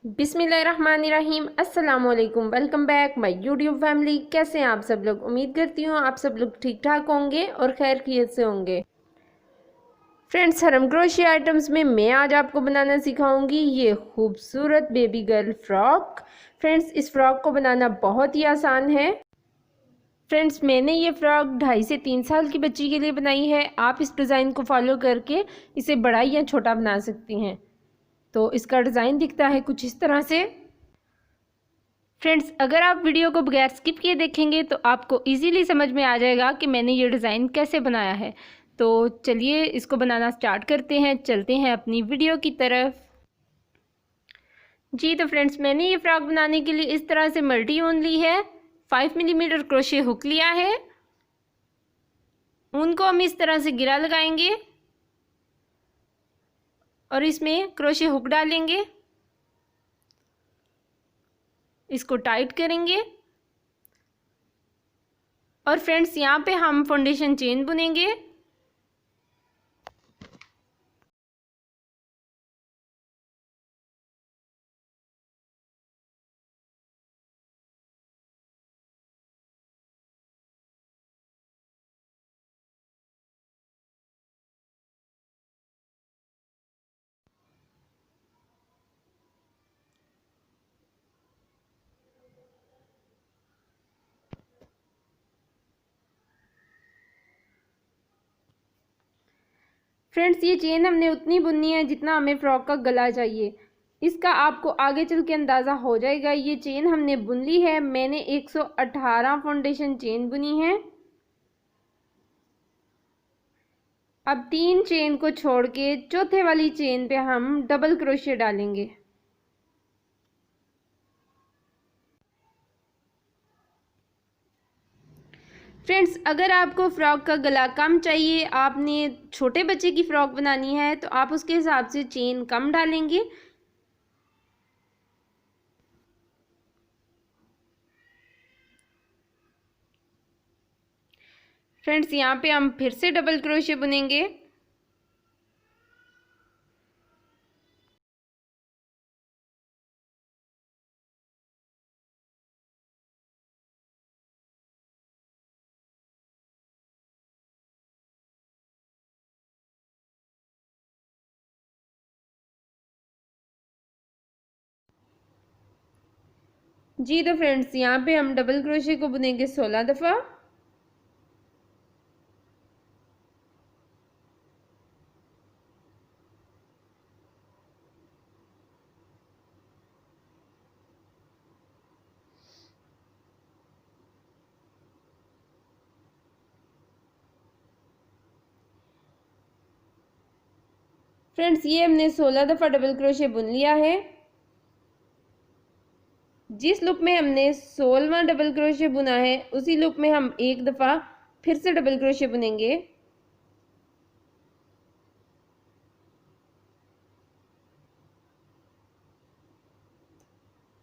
बिस्मिल्लाहिर्रहमानिर्रहीम। अस्सलामुअलैकुम। Welcome back my YouTube family. कैसे हैं आप सब लोग? उम्मीद करती हूँ आप सब लोग ठीक ठाक होंगे और खैर खैरियत से होंगे। फ्रेंड्स, हरम क्रोशिया आइटम्स में मैं आज आपको बनाना सिखाऊंगी ये खूबसूरत बेबी गर्ल फ्रॉक। फ्रेंड्स, इस फ्रॉक को बनाना बहुत ही आसान है। फ्रेंड्स, मैंने ये फ्रॉक 2.5 से 3 साल की बच्ची के लिए बनाई है। आप इस डिज़ाइन को फॉलो करके इसे बड़ा या छोटा बना सकती हैं। तो इसका डिज़ाइन दिखता है कुछ इस तरह से। फ्रेंड्स, अगर आप वीडियो को बगैर स्किप किए देखेंगे तो आपको इजीली समझ में आ जाएगा कि मैंने ये डिज़ाइन कैसे बनाया है। तो चलिए इसको बनाना स्टार्ट करते हैं, चलते हैं अपनी वीडियो की तरफ। जी तो फ्रेंड्स, मैंने ये फ्रॉक बनाने के लिए इस तरह से मल्टी ऊन ली है। 5 मिलीमीटर क्रोशे हुक लिया है। ऊन को हम इस तरह से गिरा लगाएंगे और इसमें क्रोशे हुक डालेंगे, इसको टाइट करेंगे और फ्रेंड्स यहाँ पे हम फाउंडेशन चेन बुनेंगे। फ्रेंड्स, ये चेन हमने उतनी बुननी है जितना हमें फ्रॉक का गला चाहिए। इसका आपको आगे चल के अंदाज़ा हो जाएगा। ये चेन हमने बुन ली है। मैंने 118 फाउंडेशन चेन बुनी है। अब 3 चेन को छोड़ के चौथे वाली चेन पे हम डबल क्रोशिया डालेंगे। फ्रेंड्स, अगर आपको फ्रॉक का गला कम चाहिए, आपने छोटे बच्चे की फ़्रॉक बनानी है, तो आप उसके हिसाब से चेन कम डालेंगे। फ्रेंड्स, यहाँ पे हम फिर से डबल क्रोशिया बुनेंगे। जी तो फ्रेंड्स, यहाँ पे हम डबल क्रोशिया को बुनेंगे 16 दफ़ा। फ्रेंड्स, ये हमने 16 दफ़ा डबल क्रोशिया बुन लिया है। जिस लूप में हमने 16वां डबल क्रोशिया बुना है उसी लूप में हम एक दफ़ा फिर से डबल क्रोशिया बुनेंगे।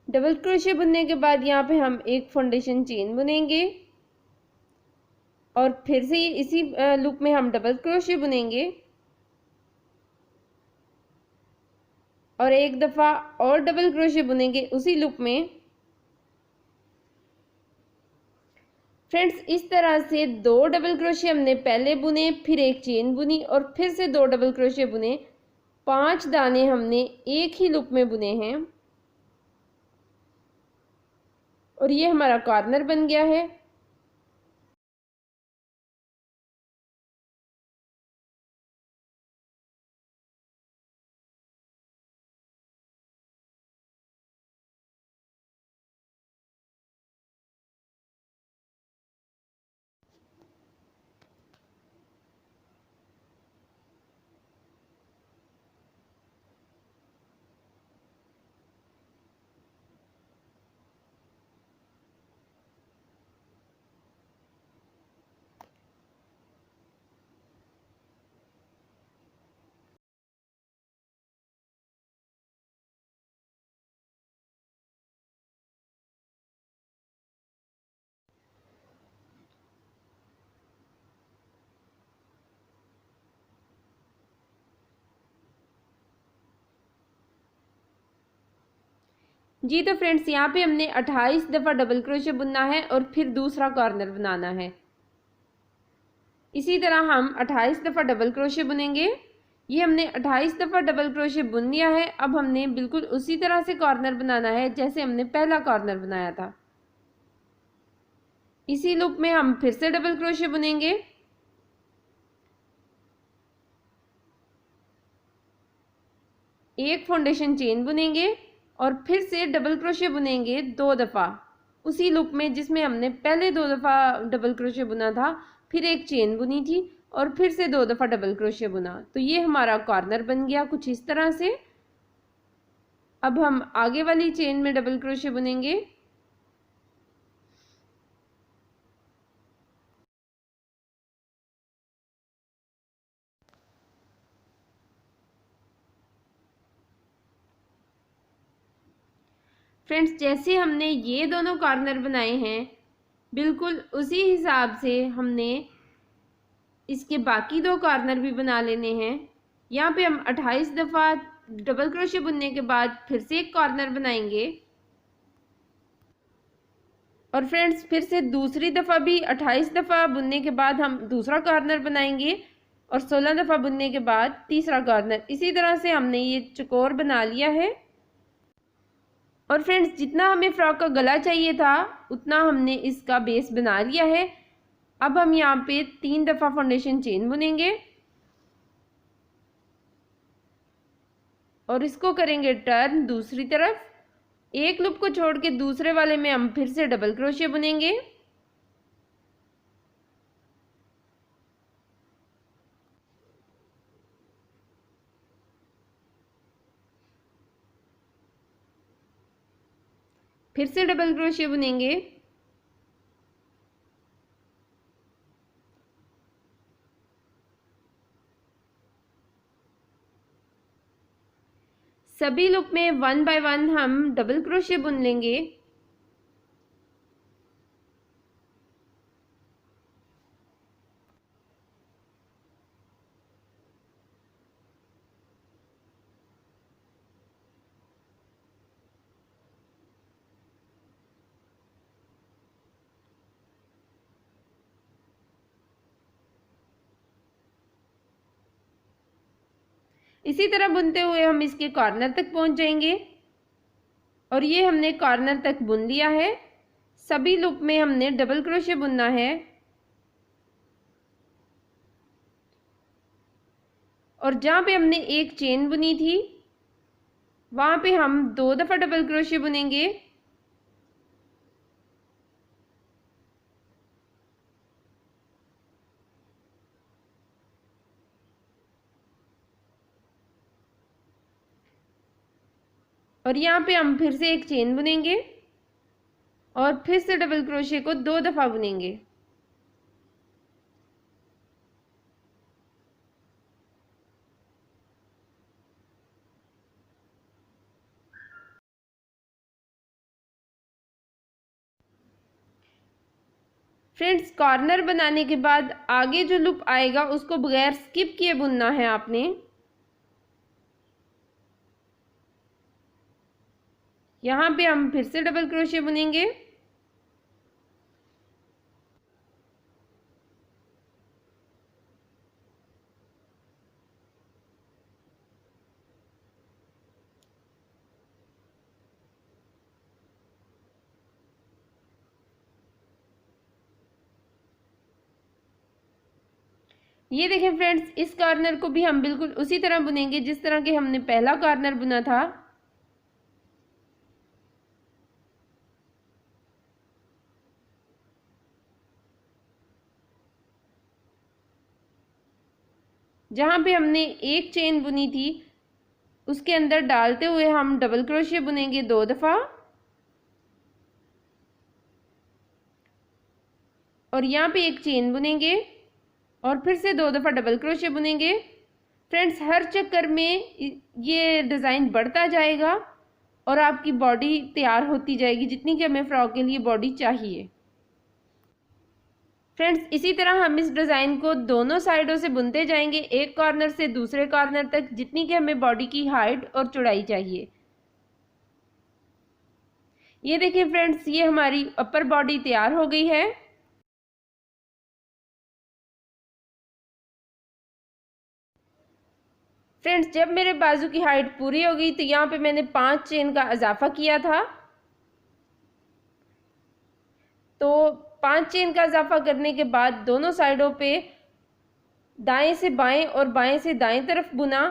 डबल क्रोशिया बुनने के बाद यहाँ पे हम एक फाउंडेशन चेन बुनेंगे और फिर से इसी लूप में हम डबल क्रोशिया बुनेंगे और एक दफ़ा और डबल क्रोशिया बुनेंगे उसी लूप में। फ्रेंड्स, इस तरह से 2 डबल क्रोशिया हमने पहले बुने, फिर एक चेन बुनी और फिर से 2 डबल क्रोशिया बुने। 5 दाने हमने एक ही लूप में बुने हैं और ये हमारा कॉर्नर बन गया है। जी तो फ्रेंड्स यहाँ पे हमने 28 दफ़ा डबल क्रोशे बुनना है और फिर दूसरा कॉर्नर बनाना है। इसी तरह हम 28 दफ़ा डबल क्रोशे बुनेंगे। ये हमने 28 दफ़ा डबल क्रोशे बुन लिया है। अब हमने बिल्कुल उसी तरह से कॉर्नर बनाना है जैसे हमने पहला कॉर्नर बनाया था। इसी लूप में हम फिर से डबल क्रोशे बुनेंगे। एक फाउंडेशन चेन बुनेंगे और फिर से डबल क्रोशे बुनेंगे 2 दफ़ा उसी लूप में जिसमें हमने पहले 2 दफ़ा डबल क्रोशे बुना था, फिर एक चेन बुनी थी और फिर से 2 दफ़ा डबल क्रोशे बुना। तो ये हमारा कॉर्नर बन गया कुछ इस तरह से। अब हम आगे वाली चेन में डबल क्रोशे बुनेंगे। फ्रेंड्स जैसे हमने ये दोनों कॉर्नर बनाए हैं बिल्कुल उसी हिसाब से हमने इसके बाकी 2 कॉर्नर भी बना लेने हैं। यहाँ पे हम 28 दफ़ा डबल क्रोशे बुनने के बाद फिर से एक कॉर्नर बनाएंगे और फ्रेंड्स फिर से दूसरी दफ़ा भी 28 दफ़ा बुनने के बाद हम दूसरा कॉर्नर बनाएंगे और 16 दफ़ा बुनने के बाद तीसरा कॉर्नर। इसी तरह से हमने ये चौकोर बना लिया है। और फ्रेंड्स जितना हमें फ्रॉक का गला चाहिए था उतना हमने इसका बेस बना लिया है। अब हम यहाँ पे 3 दफ़ा फाउंडेशन चेन बुनेंगे और इसको करेंगे टर्न दूसरी तरफ। एक लूप को छोड़ के दूसरे वाले में हम फिर से डबल क्रोशे बुनेंगे। फिर से डबल क्रोशे बुनेंगे। सभी लूप में 1 बाय 1 हम डबल क्रोशे बुन लेंगे। इसी तरह बुनते हुए हम इसके कॉर्नर तक पहुंच जाएंगे और ये हमने कॉर्नर तक बुन लिया है। सभी लूप में हमने डबल क्रोशे बुनना है और जहाँ पे हमने एक चेन बुनी थी वहाँ पे हम 2 दफ़ा डबल क्रोशे बुनेंगे। और यहाँ पे हम फिर से एक चेन बुनेंगे और फिर से डबल क्रोशे को 2 दफ़ा बुनेंगे। फ्रेंड्स कॉर्नर बनाने के बाद आगे जो लूप आएगा उसको बगैर स्किप किए बुनना है आपने। यहाँ पे हम फिर से डबल क्रोशे बुनेंगे ये देखें फ्रेंड्स इस कॉर्नर को भी हम बिल्कुल उसी तरह बुनेंगे जिस तरह के हमने पहला कॉर्नर बुना था। जहाँ पे हमने एक चेन बुनी थी उसके अंदर डालते हुए हम डबल क्रोशे बुनेंगे 2 दफ़ा और यहाँ पे एक चेन बुनेंगे और फिर से 2 दफ़ा डबल क्रोशे बुनेंगे। फ्रेंड्स हर चक्कर में ये डिज़ाइन बढ़ता जाएगा और आपकी बॉडी तैयार होती जाएगी जितनी कि हमें फ्रॉक के लिए बॉडी चाहिए। फ्रेंड्स इसी तरह हम इस डिज़ाइन को दोनों साइडों से बुनते जाएंगे, एक कॉर्नर से दूसरे कॉर्नर तक जितनी कि हमें बॉडी की हाइट और चौड़ाई चाहिए। ये देखिए फ्रेंड्स, ये हमारी अपर बॉडी तैयार हो गई है। फ्रेंड्स, जब मेरे बाजू की हाइट पूरी हो गई तो यहाँ पे मैंने 5 चेन का इजाफा किया था। तो 5 चेन का इजाफा करने के बाद दोनों साइडों पे दाएं से बाएं और बाएं से दाएं तरफ बुना,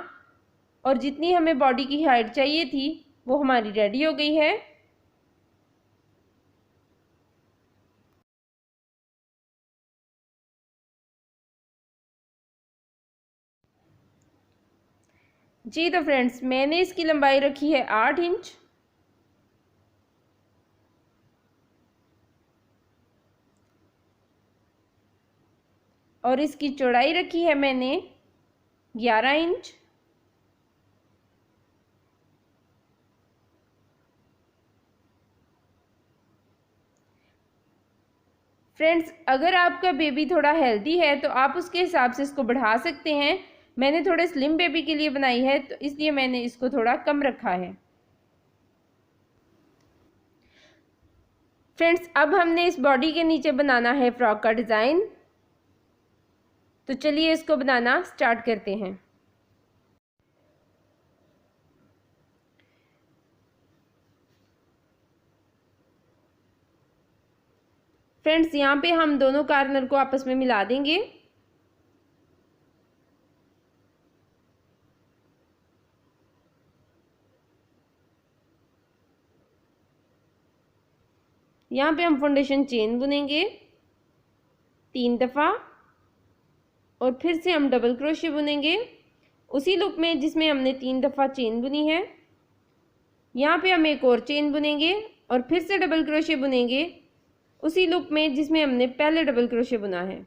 और जितनी हमें बॉडी की हाइट चाहिए थी वो हमारी रेडी हो गई है। जी तो फ्रेंड्स, मैंने इसकी लंबाई रखी है 8 इंच और इसकी चौड़ाई रखी है मैंने 11 इंच। फ्रेंड्स, अगर आपका बेबी थोड़ा हेल्दी है तो आप उसके हिसाब से इसको बढ़ा सकते हैं। मैंने थोड़े स्लिम बेबी के लिए बनाई है तो इसलिए मैंने इसको थोड़ा कम रखा है। फ्रेंड्स, अब हमने इस बॉडी के नीचे बनाना है फ्रॉक का डिज़ाइन। तो चलिए इसको बनाना स्टार्ट करते हैं। फ्रेंड्स, यहाँ पे हम दोनों कॉर्नर को आपस में मिला देंगे। यहाँ पे हम फाउंडेशन चेन बुनेंगे 3 दफ़ा और फिर से हम डबल क्रोशे बुनेंगे उसी लूप में जिसमें हमने 3 दफ़ा चेन बुनी है। यहाँ पे हम एक और चेन बुनेंगे और फिर से डबल क्रोशे बुनेंगे उसी लूप में जिसमें हमने पहले डबल क्रोशे बुना है।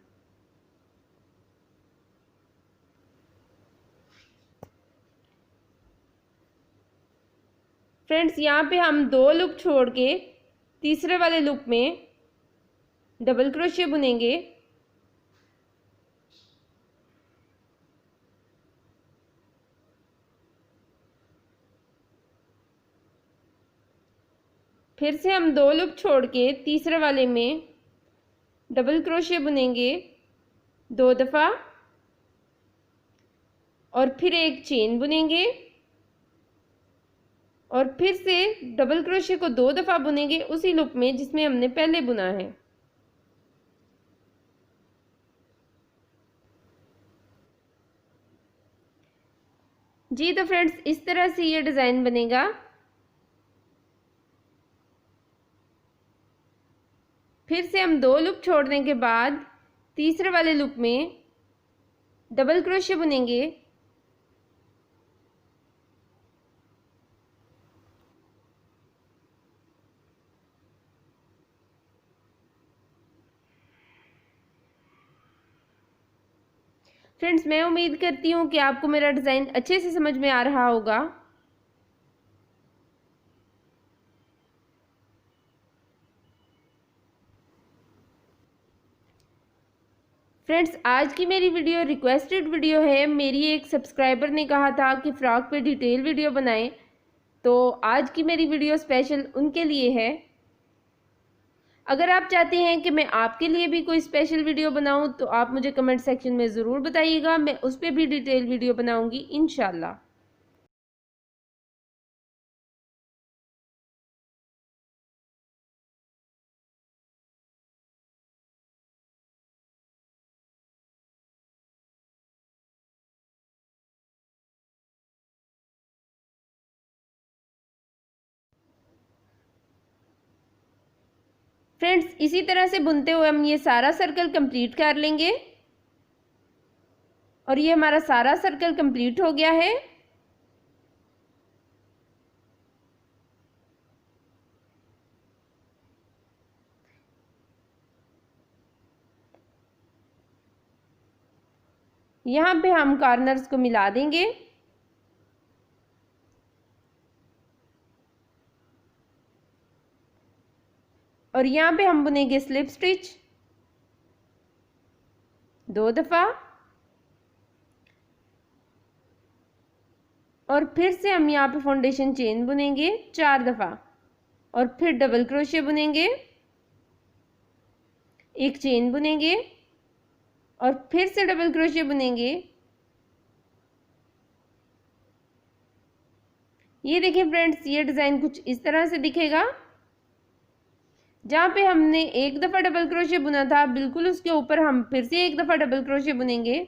फ्रेंड्स, यहाँ पे हम 2 लूप छोड़ के तीसरे वाले लूप में डबल क्रोशे बुनेंगे। फिर से हम 2 लूप छोड़ के तीसरे वाले में डबल क्रोशे बुनेंगे 2 दफ़ा और फिर एक चेन बुनेंगे और फिर से डबल क्रोशे को 2 दफ़ा बुनेंगे उसी लूप में जिसमें हमने पहले बुना है। जी तो फ्रेंड्स, इस तरह से ये डिज़ाइन बनेगा। फिर से हम 2 लूप छोड़ने के बाद तीसरे वाले लूप में डबल क्रोशे बुनेंगे फ्रेंड्स, मैं उम्मीद करती हूँ कि आपको मेरा डिज़ाइन अच्छे से समझ में आ रहा होगा। फ्रेंड्स, आज की मेरी वीडियो रिक्वेस्टेड वीडियो है। मेरी एक सब्सक्राइबर ने कहा था कि फ़्रॉक पे डिटेल वीडियो बनाएं, तो आज की मेरी वीडियो स्पेशल उनके लिए है। अगर आप चाहते हैं कि मैं आपके लिए भी कोई स्पेशल वीडियो बनाऊं तो आप मुझे कमेंट सेक्शन में ज़रूर बताइएगा, मैं उस पर भी डिटेल वीडियो बनाऊंगी इंशाल्लाह। फ्रेंड्स, इसी तरह से बुनते हुए हम ये सारा सर्कल कंप्लीट कर लेंगे और ये हमारा सारा सर्कल कंप्लीट हो गया है। यहाँ पे हम कॉर्नर्स को मिला देंगे और यहाँ पे हम बुनेंगे स्लिप स्टिच 2 दफ़ा और फिर से हम यहाँ पे फाउंडेशन चेन बुनेंगे 4 दफ़ा और फिर डबल क्रोशिया बुनेंगे, एक चेन बुनेंगे और फिर से डबल क्रोशिया बुनेंगे। ये देखिए फ्रेंड्स, ये डिज़ाइन कुछ इस तरह से दिखेगा। जहाँ पे हमने एक दफ़ा डबल क्रोशिया बुना था, बिल्कुल उसके ऊपर हम फिर से एक दफ़ा डबल क्रोशिया बुनेंगे।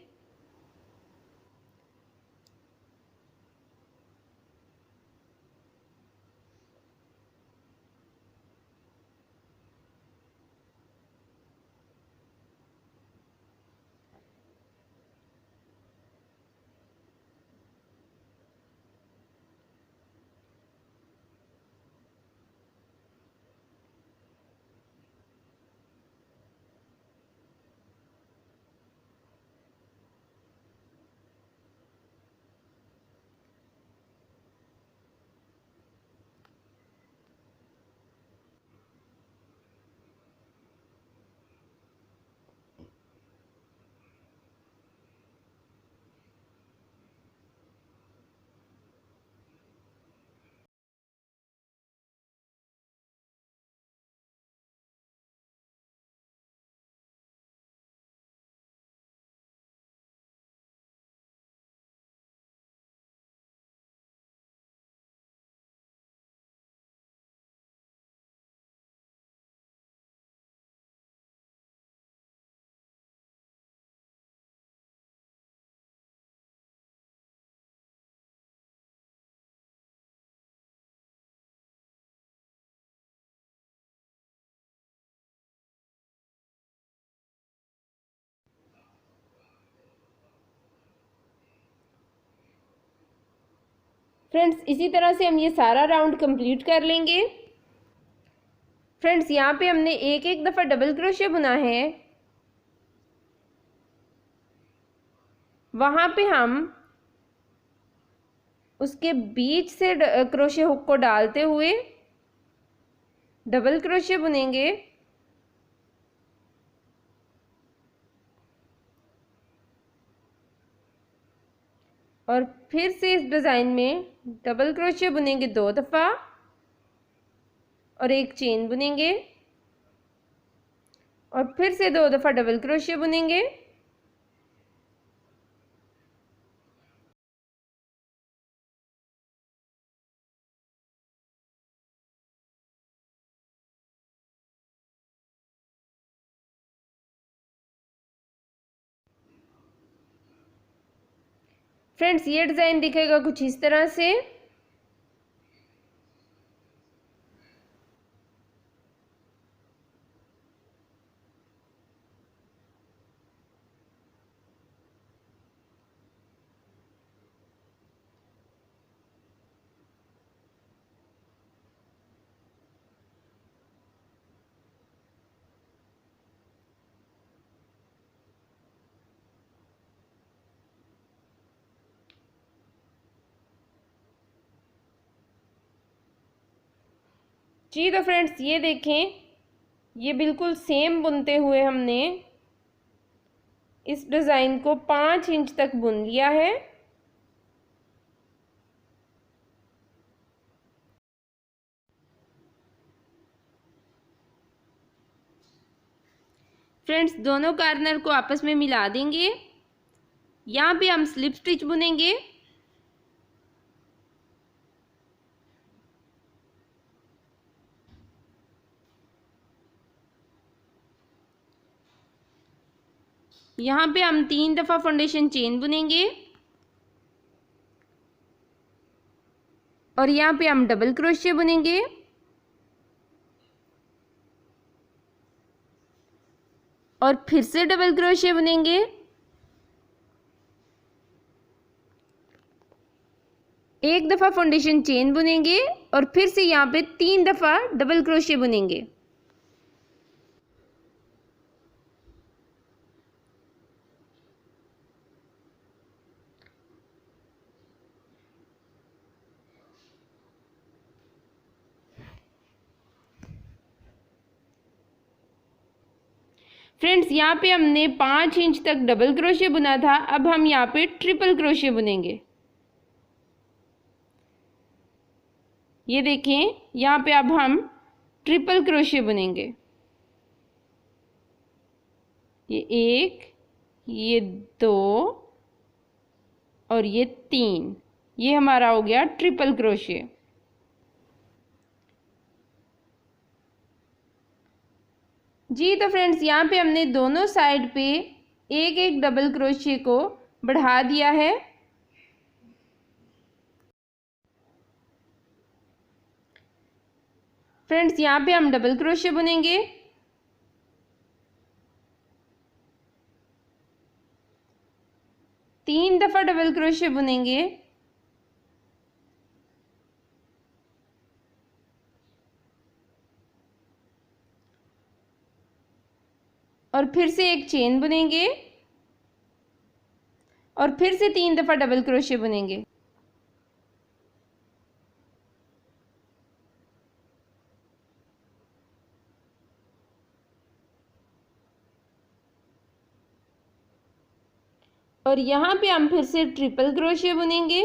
फ्रेंड्स, इसी तरह से हम ये सारा राउंड कंप्लीट कर लेंगे। फ्रेंड्स, यहाँ पे हमने एक एक दफ़ा डबल क्रोशिया बुना है। वहाँ पे हम उसके बीच से क्रोशिया हुक को डालते हुए डबल क्रोशिया बुनेंगे और फिर से इस डिज़ाइन में डबल क्रोशिया बुनेंगे 2 दफ़ा और एक चेन बुनेंगे और फिर से 2 दफ़ा डबल क्रोशिया बुनेंगे। फ्रेंड्स, ये डिज़ाइन दिखेगा कुछ इस तरह से। जी तो फ्रेंड्स, ये देखें, ये बिल्कुल सेम बुनते हुए हमने इस डिज़ाइन को 5 इंच तक बुन लिया है। फ्रेंड्स, दोनों कॉर्नर को आपस में मिला देंगे। यहाँ पे हम स्लिप स्टिच बुनेंगे। यहाँ पे हम 3 दफ़ा फाउंडेशन चेन बुनेंगे और यहाँ पे हम डबल क्रोशिया बुनेंगे और फिर से डबल क्रोशिया बुनेंगे। एक दफ़ा फाउंडेशन चेन बुनेंगे और फिर से यहाँ पे 3 दफ़ा डबल क्रोशिया बुनेंगे। फ्रेंड्स, यहाँ पे हमने 5 इंच तक डबल क्रोशिया बुना था। अब हम यहाँ पे ट्रिपल क्रोशिया बुनेंगे। ये देखें, यहाँ पे अब हम ट्रिपल क्रोशे बुनेंगे। ये 1, ये 2 और ये 3, ये हमारा हो गया ट्रिपल क्रोशे। जी तो फ्रेंड्स यहाँ पे हमने दोनों साइड पे एक एक डबल क्रोशे को बढ़ा दिया है। फ्रेंड्स यहाँ पे हम डबल क्रोशे बुनेंगे। तीन दफ़ा डबल क्रोशे बुनेंगे। और फिर से एक चेन बुनेंगे और फिर से 3 दफ़ा डबल क्रोशे बुनेंगे। और यहाँ पे हम फिर से ट्रिपल क्रोशे बुनेंगे।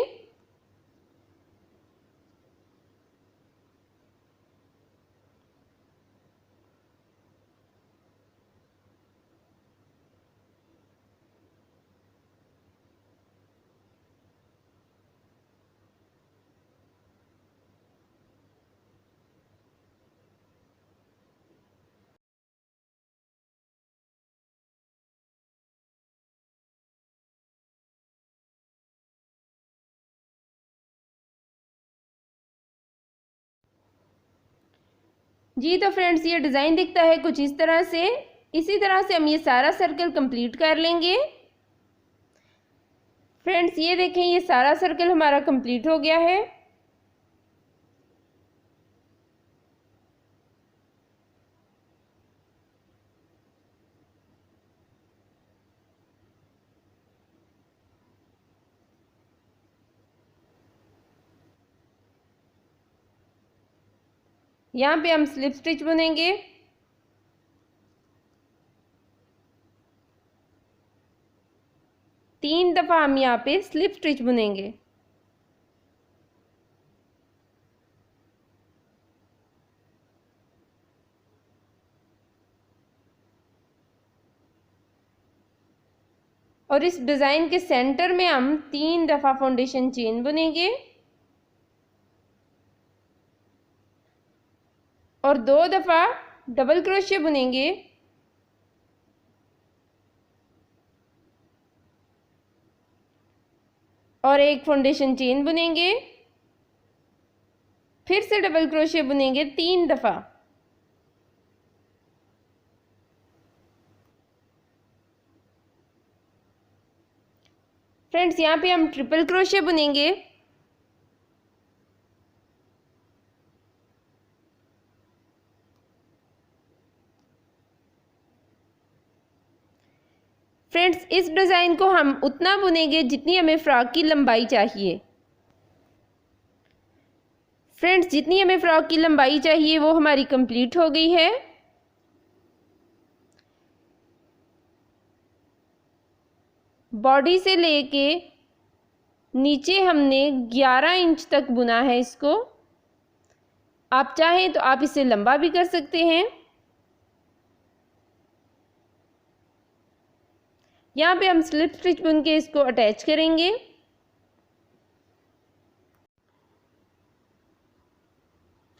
जी तो फ्रेंड्स ये डिज़ाइन दिखता है कुछ इस तरह से। इसी तरह से हम ये सारा सर्कल कंप्लीट कर लेंगे। फ्रेंड्स ये देखें, ये सारा सर्कल हमारा कंप्लीट हो गया है। यहाँ पे हम स्लिप स्टिच बुनेंगे। तीन दफ़ा हम यहाँ पे स्लिप स्टिच बुनेंगे। और इस डिज़ाइन के सेंटर में हम 3 दफ़ा फाउंडेशन चेन बुनेंगे और 2 दफ़ा डबल क्रोशे बुनेंगे। और एक फाउंडेशन चेन बुनेंगे, फिर से डबल क्रोशे बुनेंगे 3 दफ़ा। फ्रेंड्स यहाँ पे हम ट्रिपल क्रोशे बुनेंगे। फ्रेंड्स इस डिज़ाइन को हम उतना बुनेंगे जितनी हमें फ्रॉक की लंबाई चाहिए। फ्रेंड्स जितनी हमें फ्रॉक की लंबाई चाहिए वो हमारी कंप्लीट हो गई है। बॉडी से लेके नीचे हमने 11 इंच तक बुना है इसको। आप चाहें तो आप इसे लंबा भी कर सकते हैं। यहाँ पे हम स्लिप स्टिच बुन के इसको अटैच करेंगे।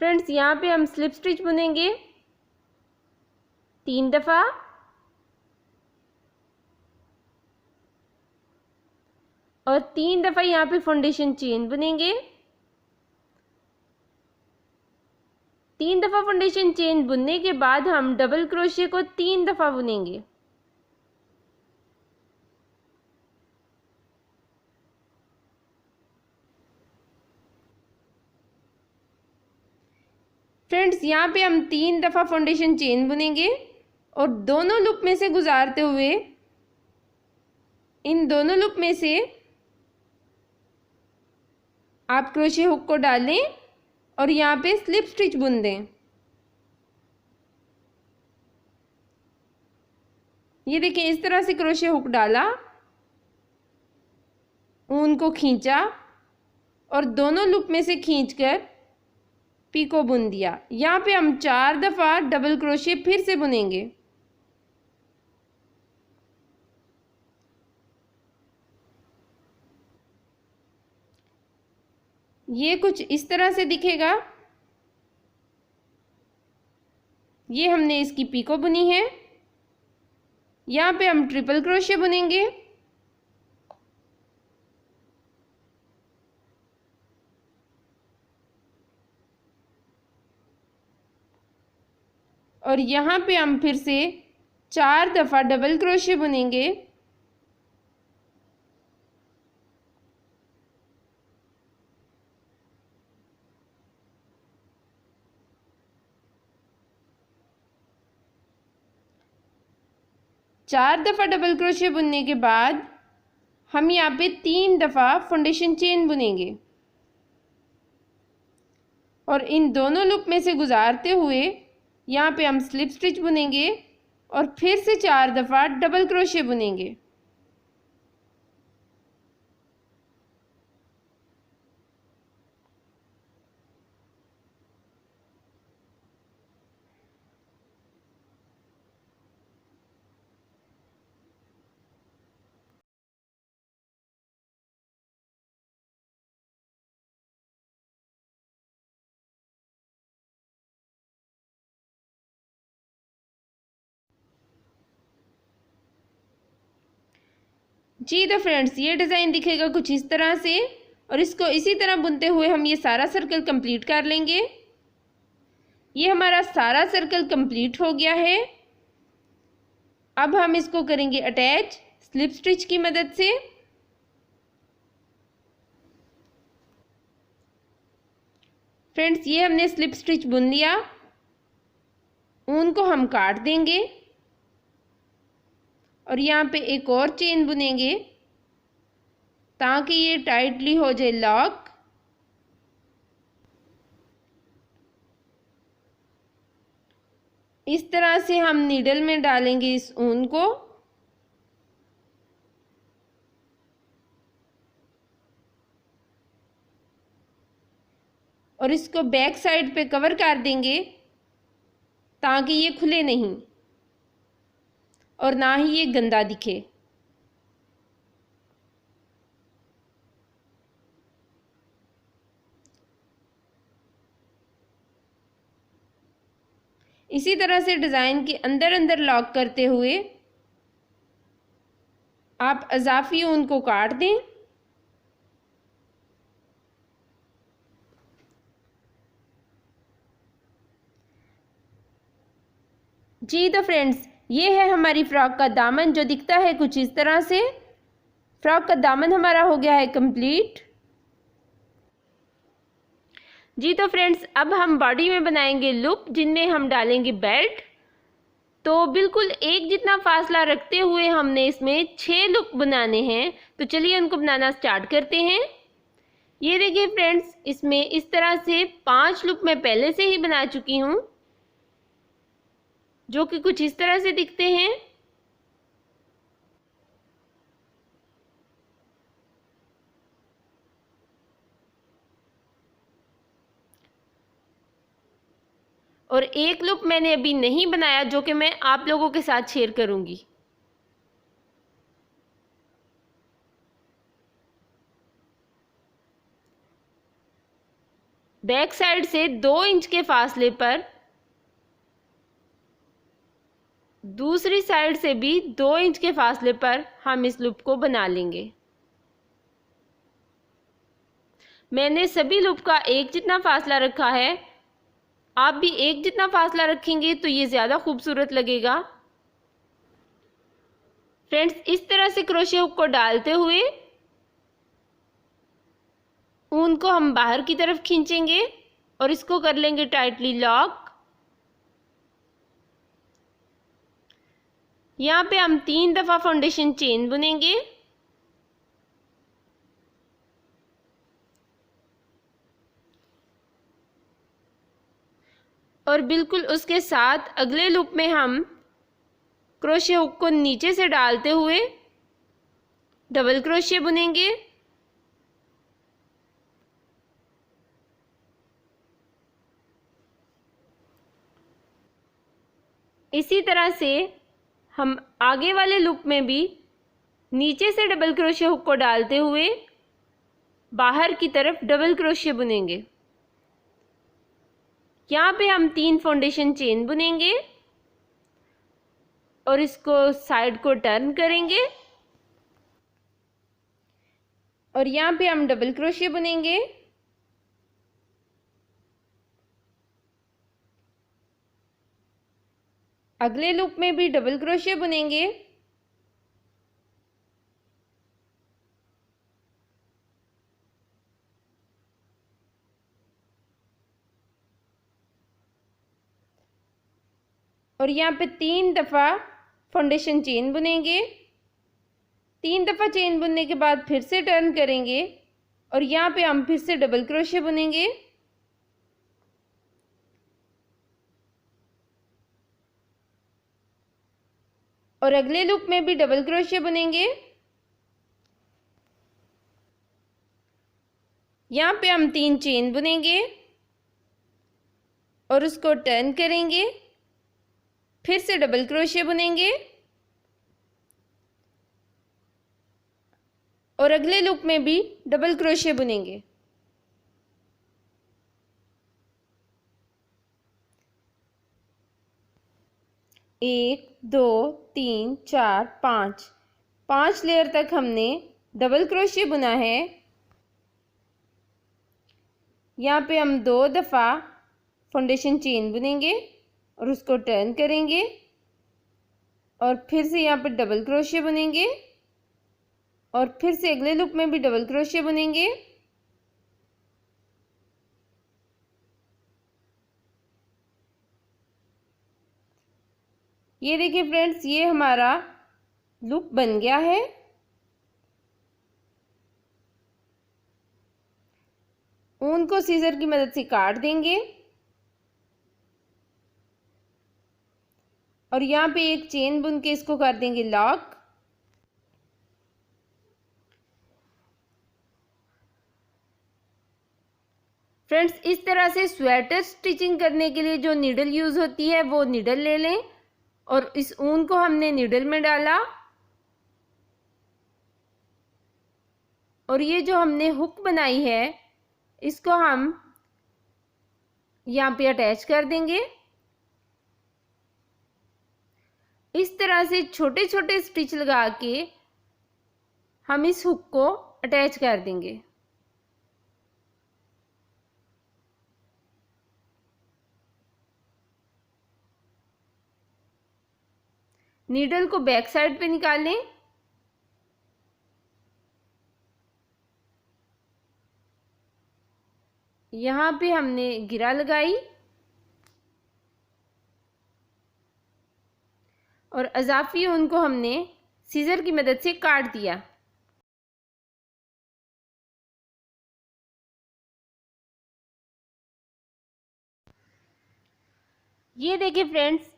फ्रेंड्स यहाँ पे हम स्लिप स्टिच बुनेंगे 3 दफ़ा और 3 दफ़ा यहाँ पे फाउंडेशन चेन बुनेंगे। 3 दफ़ा फाउंडेशन चेन बुनने के बाद हम डबल क्रोशे को 3 दफ़ा बुनेंगे। फ्रेंड्स यहाँ पे हम 3 दफ़ा फाउंडेशन चेन बुनेंगे और दोनों लूप में से गुजारते हुए इन दोनों लूप में से आप क्रोशे हुक को डालें और यहाँ पे स्लिप स्टिच बुन दें। ये देखिए इस तरह से क्रोशे हुक डाला, ऊन को खींचा और दोनों लूप में से खींचकर पीको बुन दिया। यहाँ पे हम 4 दफ़ा डबल क्रोशिया फिर से बुनेंगे। ये कुछ इस तरह से दिखेगा। ये हमने इसकी पीको बुनी है। यहाँ पे हम ट्रिपल क्रोशिया बुनेंगे। और यहाँ पे हम फिर से 4 दफ़ा डबल क्रोशिया बुनेंगे। चार दफ़ा डबल क्रोशिया बुनने के बाद हम यहाँ पे 3 दफ़ा फाउंडेशन चेन बुनेंगे और इन दोनों लूप में से गुजारते हुए यहाँ पे हम स्लिप स्टिच बुनेंगे और फिर से 4 दफ़ा डबल क्रोशिया बुनेंगे। जी तो फ्रेंड्स, ये डिज़ाइन दिखेगा कुछ इस तरह से और इसको इसी तरह बुनते हुए हम ये सारा सर्कल कंप्लीट कर लेंगे। ये हमारा सारा सर्कल कंप्लीट हो गया है। अब हम इसको करेंगे अटैच स्लिप स्टिच की मदद से। फ्रेंड्स, ये हमने स्लिप स्टिच बुन लिया। ऊन को हम काट देंगे और यहाँ पे एक और चेन बुनेंगे ताकि ये टाइटली हो जाए लॉक। इस तरह से हम नीडल में डालेंगे इस ऊन को और इसको बैक साइड पे कवर कर देंगे ताकि ये खुले नहीं और ना ही ये गंदा दिखे। इसी तरह से डिज़ाइन के अंदर अंदर लॉक करते हुए आप अज़ाफ़ी ऊन को काट दें। जी तो फ्रेंड्स, ये है हमारी फ्रॉक का दामन जो दिखता है कुछ इस तरह से। फ्रॉक का दामन हमारा हो गया है कंप्लीट। जी तो फ्रेंड्स, अब हम बॉडी में बनाएंगे लूप जिनमें हम डालेंगे बेल्ट। तो बिल्कुल एक जितना फासला रखते हुए हमने इसमें 6 लूप बनाने हैं। तो चलिए उनको बनाना स्टार्ट करते हैं। ये देखिए फ्रेंड्स, इसमें इस तरह से 5 लूप मैं पहले से ही बना चुकी हूँ जो कि कुछ इस तरह से दिखते हैं। और एक लूप मैंने अभी नहीं बनाया जो कि मैं आप लोगों के साथ शेयर करूंगी। बैक साइड से 2 इंच के फासले पर, दूसरी साइड से भी 2 इंच के फासले पर हम इस लूप को बना लेंगे। मैंने सभी लूप का एक जितना फासला रखा है। आप भी एक जितना फासला रखेंगे तो ये ज़्यादा खूबसूरत लगेगा। फ्रेंड्स, इस तरह से क्रोशिया हुक को डालते हुए ऊन को हम बाहर की तरफ खींचेंगे और इसको कर लेंगे टाइटली लॉक। यहाँ पे हम 3 दफ़ा फाउंडेशन चेन बुनेंगे और बिल्कुल उसके साथ अगले लूप में हम क्रोशिया हुक को नीचे से डालते हुए डबल क्रोशिया बुनेंगे। इसी तरह से हम आगे वाले लूप में भी नीचे से डबल क्रोशिया हुक को डालते हुए बाहर की तरफ डबल क्रोशिया बुनेंगे। यहाँ पे हम 3 फाउंडेशन चेन बुनेंगे और इसको साइड को टर्न करेंगे और यहाँ पे हम डबल क्रोशिया बुनेंगे। अगले लूप में भी डबल क्रोशिया बुनेंगे और यहाँ पे 3 दफ़ा फाउंडेशन चेन बुनेंगे। 3 दफ़ा चेन बुनने के बाद फिर से टर्न करेंगे और यहाँ पे हम फिर से डबल क्रोशिया बुनेंगे। और अगले लूप में भी डबल क्रोशिया बुनेंगे। यहाँ पे हम 3 चेन बुनेंगे और उसको टर्न करेंगे, फिर से डबल क्रोशिया बुनेंगे और अगले लूप में भी डबल क्रोशिया बुनेंगे। एक, दो, तीन, चार, पाँच लेयर तक हमने डबल क्रोशिया बुना है। यहाँ पे हम 2 दफ़ा फाउंडेशन चेन बुनेंगे और उसको टर्न करेंगे और फिर से यहाँ पर डबल क्रोशिया बुनेंगे और फिर से अगले लूप में भी डबल क्रोशिया बुनेंगे। ये देखिए फ्रेंड्स, ये हमारा लूप बन गया है। ऊन को सीजर की मदद से काट देंगे और यहाँ पे एक चेन बुन के इसको कर देंगे लॉक। फ्रेंड्स, इस तरह से स्वेटर स्टिचिंग करने के लिए जो नीडल यूज़ होती है वो नीडल ले लें और इस ऊन को हमने नीडल में डाला और ये जो हमने हुक बनाई है इसको हम यहाँ पे अटैच कर देंगे। इस तरह से छोटे छोटे स्टिच लगा के हम इस हुक को अटैच कर देंगे। नीडल को बैक साइड पे निकालें यहाँ पे हमने गिरा लगाई और अजाफी ऊन को हमने सीजर की मदद से काट दिया। ये देखिए फ्रेंड्स,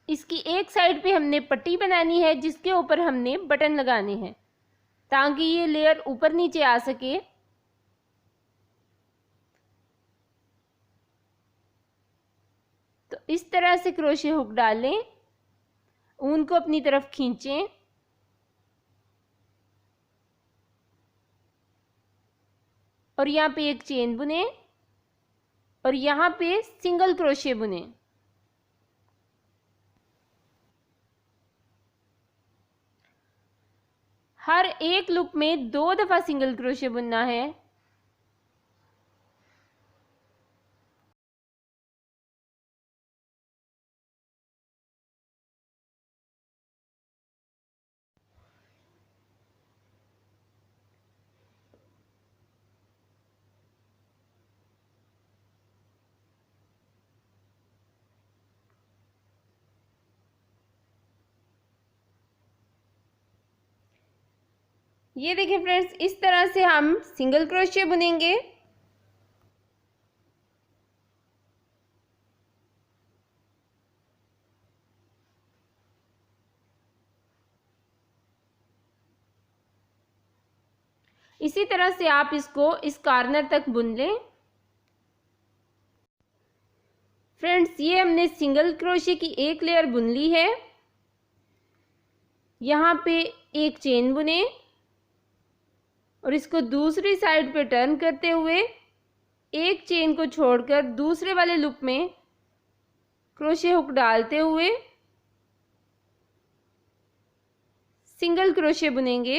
इसकी एक साइड पे हमने पट्टी बनानी है जिसके ऊपर हमने बटन लगाने हैं ताकि ये लेयर ऊपर नीचे आ सके। तो इस तरह से क्रोशिया हुक डालें, ऊन को अपनी तरफ खींचें और यहाँ पे एक चेन बुने और यहाँ पे सिंगल क्रोशिया बुने। हर एक लूप में 2 दफ़ा सिंगल क्रोशिया बुनना है। ये देखिए फ्रेंड्स, इस तरह से हम सिंगल क्रोशिया बुनेंगे। इसी तरह से आप इसको इस कॉर्नर तक बुन लें। फ्रेंड्स ये हमने सिंगल क्रोशे की एक लेयर बुन ली है। यहाँ पे एक चेन बुने और इसको दूसरी साइड पे टर्न करते हुए एक चेन को छोड़कर दूसरे वाले लूप में क्रोशे हुक डालते हुए सिंगल क्रोशे बुनेंगे।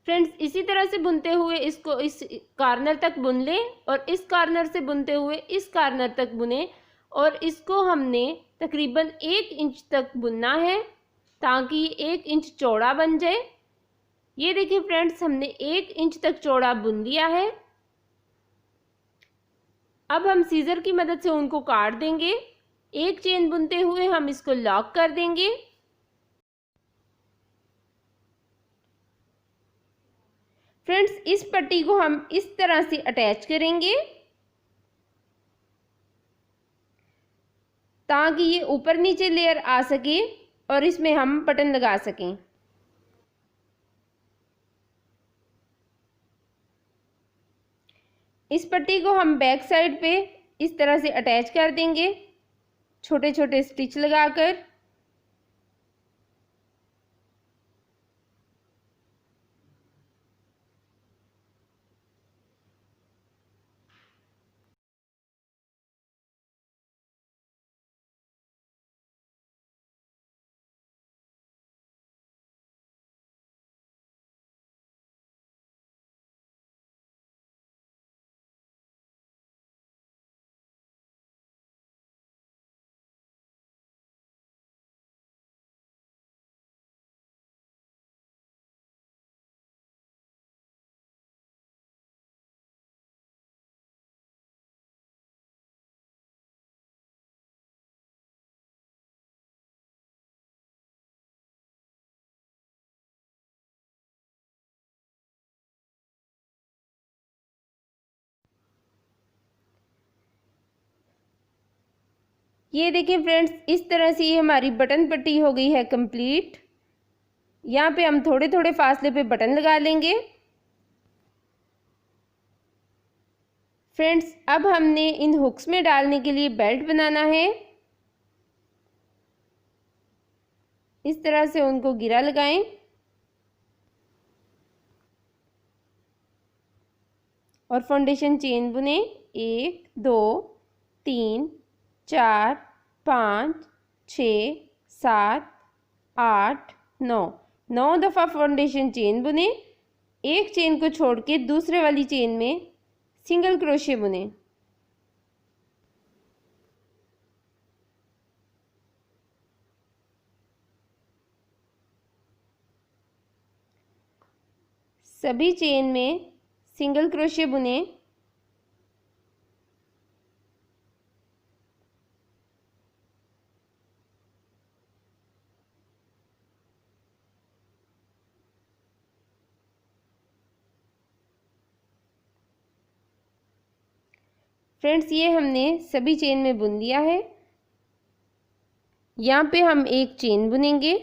फ्रेंड्स इसी तरह से बुनते हुए इसको इस कॉर्नर तक बुन लें और इस कॉर्नर से बुनते हुए इस कॉर्नर तक बुने और इसको हमने तकरीबन 1 इंच तक बुनना है ताकि 1 इंच चौड़ा बन जाए। ये देखिए फ्रेंड्स हमने 1 इंच तक चौड़ा बुन लिया है। अब हम सीजर की मदद से उनको काट देंगे। एक चेन बुनते हुए हम इसको लॉक कर देंगे। फ्रेंड्स इस पट्टी को हम इस तरह से अटैच करेंगे ताकि ये ऊपर नीचे लेयर आ सके और इसमें हम बटन लगा सकें। इस पट्टी को हम बैक साइड पे इस तरह से अटैच कर देंगे छोटे छोटे स्टिच लगाकर। ये देखिए फ्रेंड्स इस तरह से ये हमारी बटन पट्टी हो गई है कंप्लीट। यहाँ पे हम थोड़े थोड़े फासले पे बटन लगा लेंगे। फ्रेंड्स अब हमने इन हुक्स में डालने के लिए बेल्ट बनाना है। इस तरह से उनको गिरा लगाएं और फाउंडेशन चेन बुने 1 2 3 4 5 6 7 8 9 9 दफ़ा फाउंडेशन चेन बुने। एक चेन को छोड़ के दूसरे वाली चेन में सिंगल क्रोशे बुने। सभी चेन में सिंगल क्रोशे बुने। फ्रेंड्स ये हमने सभी चेन में बुन लिया है। यहाँ पे हम एक चेन बुनेंगे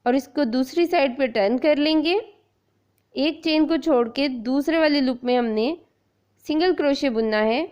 और इसको दूसरी साइड पे टर्न कर लेंगे। एक चेन को छोड़ के दूसरे वाले लूप में हमने सिंगल क्रोशे बुनना है।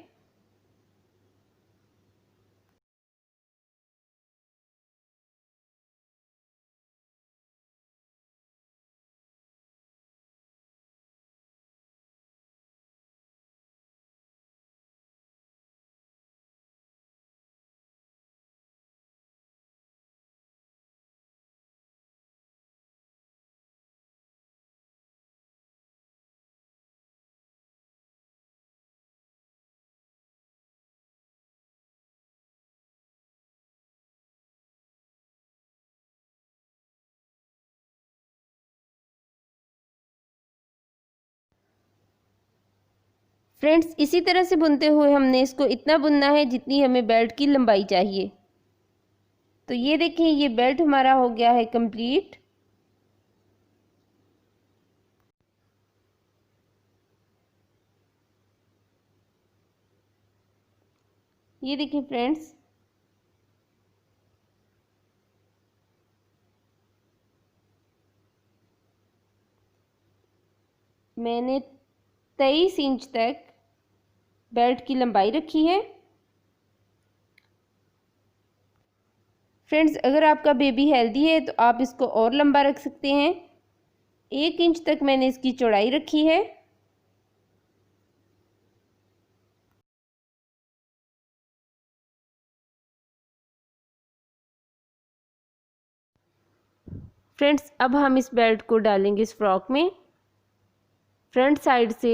फ्रेंड्स इसी तरह से बुनते हुए हमने इसको इतना बुनना है जितनी हमें बेल्ट की लंबाई चाहिए। तो ये देखें, ये बेल्ट हमारा हो गया है कंप्लीट। ये देखिए फ्रेंड्स, मैंने 23 इंच तक बेल्ट की लंबाई रखी है। फ्रेंड्स अगर आपका बेबी हेल्दी है तो आप इसको और लंबा रख सकते हैं। 1 इंच तक मैंने इसकी चौड़ाई रखी है। फ्रेंड्स अब हम इस बेल्ट को डालेंगे इस फ्रॉक में। फ्रंट साइड से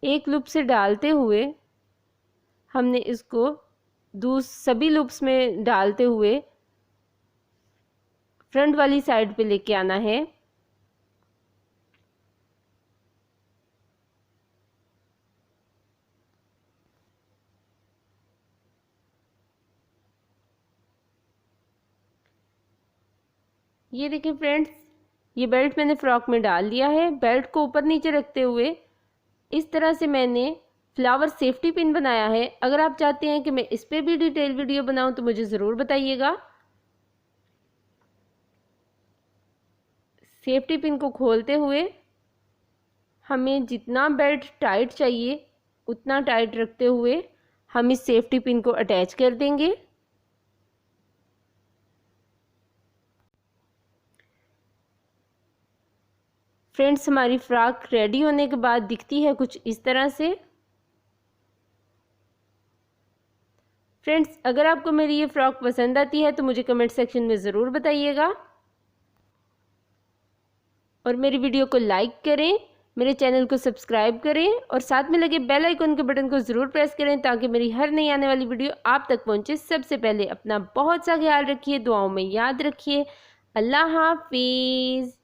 एक लूप से डालते हुए हमने इसको सभी लूप्स में डालते हुए फ्रंट वाली साइड पे लेके आना है। ये देखिए फ्रेंड्स, ये बेल्ट मैंने फ्रॉक में डाल दिया है। बेल्ट को ऊपर नीचे रखते हुए इस तरह से मैंने फ्लावर सेफ्टी पिन बनाया है। अगर आप चाहते हैं कि मैं इस पर भी डिटेल वीडियो बनाऊं तो मुझे ज़रूर बताइएगा। सेफ्टी पिन को खोलते हुए हमें जितना बेल्ट टाइट चाहिए उतना टाइट रखते हुए हम इस सेफ्टी पिन को अटैच कर देंगे। फ्रेंड्स हमारी फ्रॉक रेडी होने के बाद दिखती है कुछ इस तरह से। फ्रेंड्स अगर आपको मेरी ये फ्रॉक पसंद आती है तो मुझे कमेंट सेक्शन में ज़रूर बताइएगा और मेरी वीडियो को लाइक करें, मेरे चैनल को सब्सक्राइब करें और साथ में लगे बेल आइकन के बटन को ज़रूर प्रेस करें ताकि मेरी हर नई आने वाली वीडियो आप तक पहुंचे सबसे पहले। अपना बहुत सा ख्याल रखिए, दुआओं में याद रखिए। अल्लाह हाफिज़।